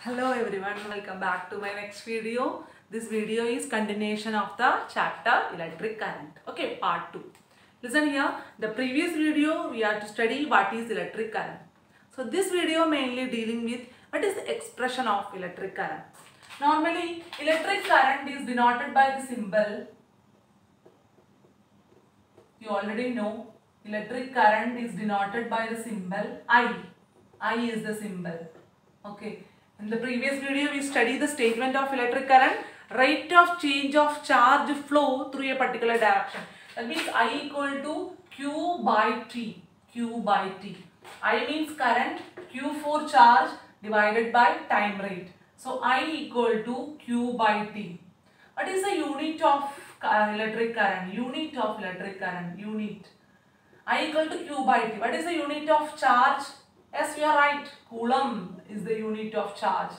Hello everyone, welcome back to my next video. This video is continuation of the chapter electric current. Okay, part 2. Listen here, the previous video we are to study what is electric current. So this video mainly dealing with what is the expression of electric current. Normally electric current is denoted by the symbol. You already know electric current is denoted by the symbol I. I is the symbol. Okay. In the previous video, we studied the statement of electric current, rate of change of charge flow through a particular direction. That means I equal to Q by T. Q by T. I means current, Q for charge divided by time rate. So I equal to Q by T. What is the unit of electric current? Unit of electric current. Unit. I equal to Q by T. What is the unit of charge? Yes, you are right. Coulomb is the unit of charge.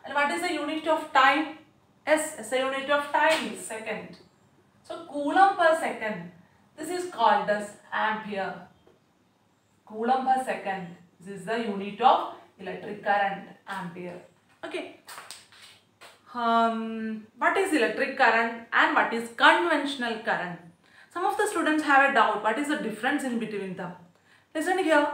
And what is the unit of time? Yes, the unit of time is second. So coulomb per second. This is called as ampere. Coulomb per second. This is the unit of electric current. Ampere. Okay. What is electric current and what is conventional current? Some of the students have a doubt. What is the difference in between them? Listen here.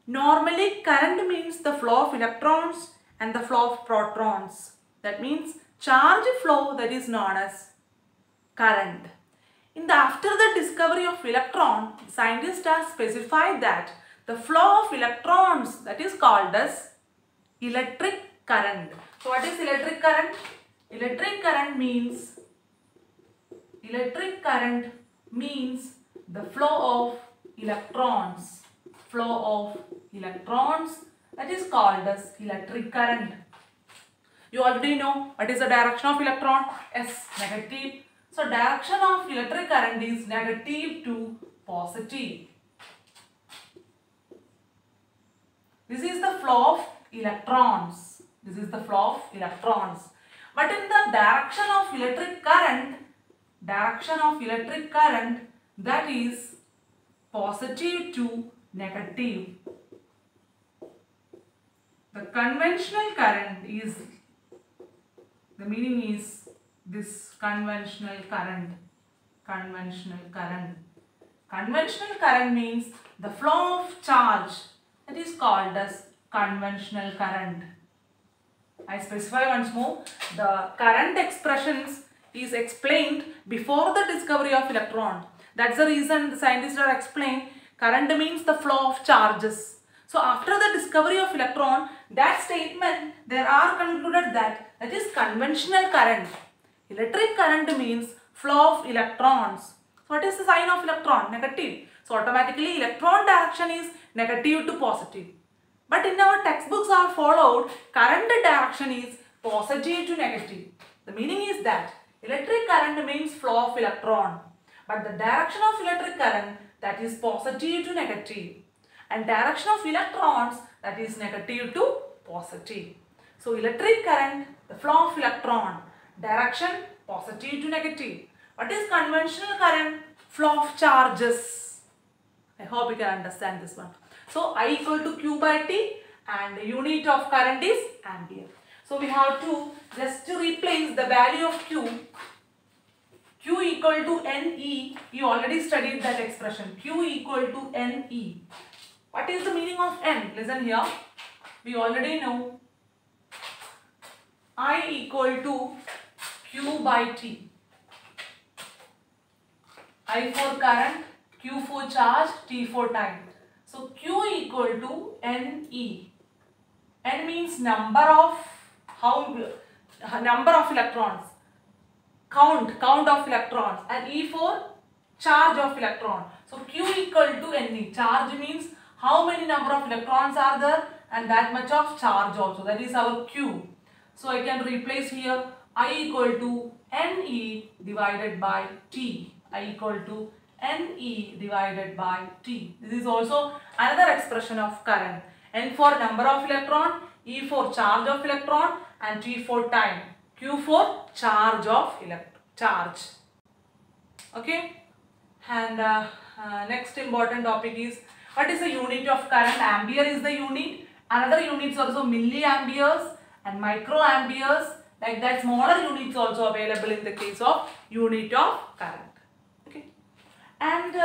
Normally, current means the flow of electrons and the flow of protons. That means charge flow, that is known as current. After the discovery of electron, scientists have specified that the flow of electrons, that is called as electric current. So what is electric current? Electric current means the flow of electrons. Flow of electrons, that is called as electric current. You already know what is the direction of electron? S, negative. So direction of electric current is negative to positive. This is the flow of electrons. This is the flow of electrons. But in the direction of electric current, that is positive to negative. The conventional current is, the meaning is this conventional current. Conventional current means the flow of charge, that is called as conventional current. I specify once more, the current expressions is explained before the discovery of electron. That's the reason the scientists are explained current means the flow of charges. So after the discovery of electron, that statement there are concluded that is conventional current. Electric current means flow of electrons. So what is the sign of electron? Negative. So automatically electron direction is negative to positive. But in our textbooks are followed, current direction is positive to negative. The meaning is that electric current means flow of electron. But the direction of electric current, that is positive to negative, and direction of electrons, that is negative to positive. So electric current, the flow of electron, direction positive to negative. What is conventional current? Flow of charges. I hope you can understand this one. So I equal to Q by T and the unit of current is ampere. So we have to just to replace the value of Q. Q equal to NE, you already studied that expression. Q equal to NE. What is the meaning of N? Listen here. We already know I equal to Q by T. I for current, Q for charge, T for time. So Q equal to NE. N means number of electrons. Count of electrons, and E for charge of electron. So Q equal to NE. Charge means how many number of electrons are there and that much of charge also. That is our Q. So I can replace here I equal to NE divided by T. I equal to NE divided by T. This is also another expression of current. N for number of electron, E for charge of electron, and T for time. Q for charge of charge. Okay. And next important topic is what is the unit of current? Ampere is the unit. Another unit is also milliamperes and microamperes, like that smaller units also available in the case of unit of current. Okay, and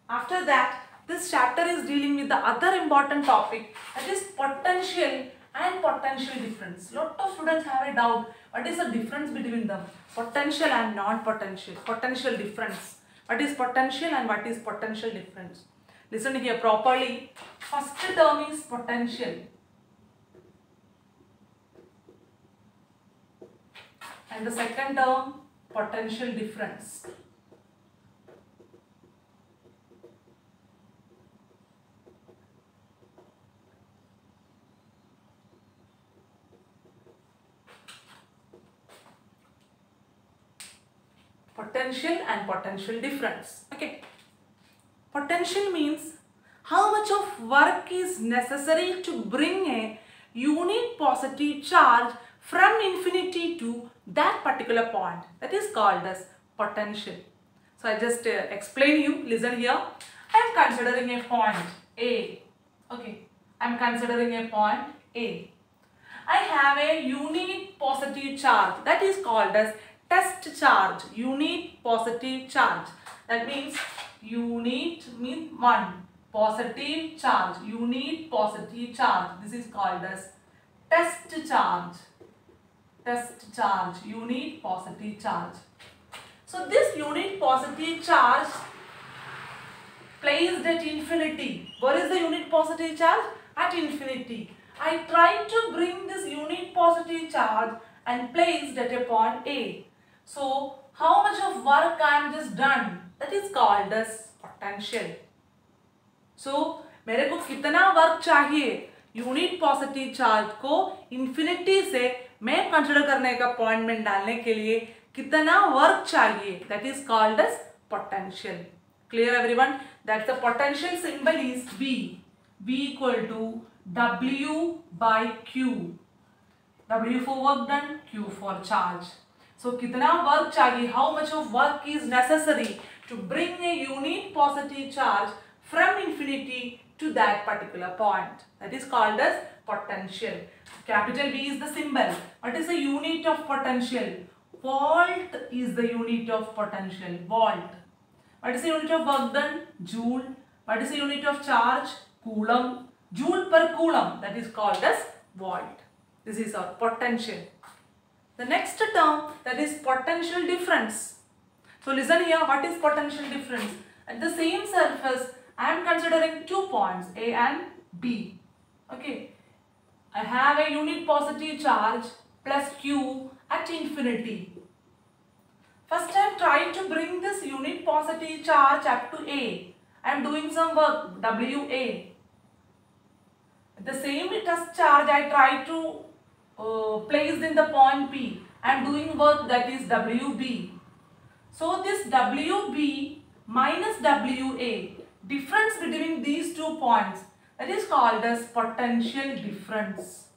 after that this chapter is dealing with the other important topic, that is potential and potential difference. Lot of students have a doubt, what is the difference between them, potential and non-potential, potential difference. What is potential and what is potential difference? Listen here properly. First term is potential and the second term potential difference. Potential and potential difference. Okay. Potential means how much of work is necessary to bring a unit positive charge from infinity to that particular point. That is called as potential. So I just explain you. Listen here. I am considering a point A. Okay. I am considering a point A. I have a unit positive charge, that is called as test charge, unit positive charge. That means unit means 1, positive charge, unit positive charge. This is called as test charge, unit positive charge. So this unit positive charge placed at infinity. Where is the unit positive charge? At infinity. I try to bring this unit positive charge and placed at a point A. So how much of work I am just done? That is called as potential. So मेरे को कितना work चाहिए unit positive charge को infinity से मैं consider करने का point में डालने के लिए कितना वर्क चाहिए? That is called as potential. Clear everyone? That the potential symbol is V. V equal to W by Q. W for work done, Q for charge. So कितना वर्क चाहिए? How much of work is necessary to bring a unit positive charge from infinity to that particular point? That is called as potential. Capital V is the symbol. What is the unit of potential? Volt is the unit of potential. Volt. What is the unit of work done? Joule. What is the unit of charge? Coulomb. Joule per coulomb. That is called as volt. This is our potential. The next term, that is potential difference. So listen here, what is potential difference? At the same surface, I am considering 2 points A and B. Okay. I have a unit positive charge plus Q at infinity. First I am trying to bring this unit positive charge up to A. I am doing some work, WA. At the same test charge I try to placed in the point P. I am doing work, that is WB. So this WB minus WA, difference between these 2 points, that is called as potential difference.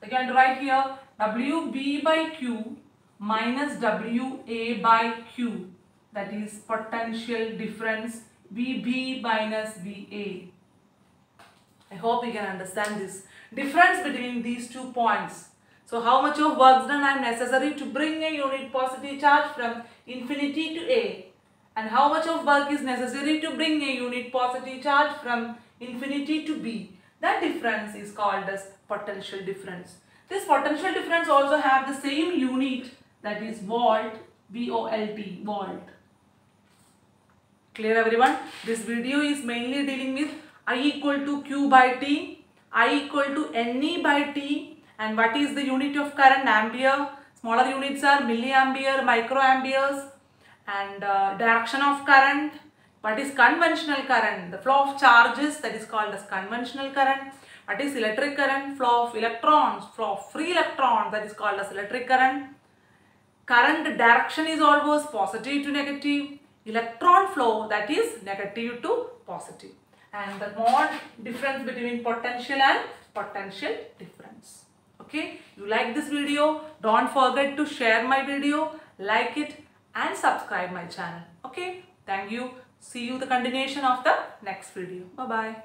So you can write here WB by Q minus WA by Q, that is potential difference, VB minus VA. I hope you can understand this. Difference between these 2 points. So how much of work done I am necessary to bring a unit positive charge from infinity to A, and how much of work is necessary to bring a unit positive charge from infinity to B. That difference is called as potential difference. This potential difference also have the same unit, that is volt, V-O-L-T, volt. Clear everyone? This video is mainly dealing with I equal to Q by T, I equal to NE by T, and what is the unit of current? Ampere. Smaller units are milliampere, microamperes, and direction of current. What is conventional current? The flow of charges, that is called as conventional current. What is electric current? Flow of electrons, flow of free electrons, that is called as electric current. Current direction is always positive to negative. Electron flow, that is negative to positive. And the more difference between potential and potential difference. Okay, you like this video? Don't forget to share my video, like it, and subscribe my channel. Okay, thank you. See you the continuation of the next video. Bye bye.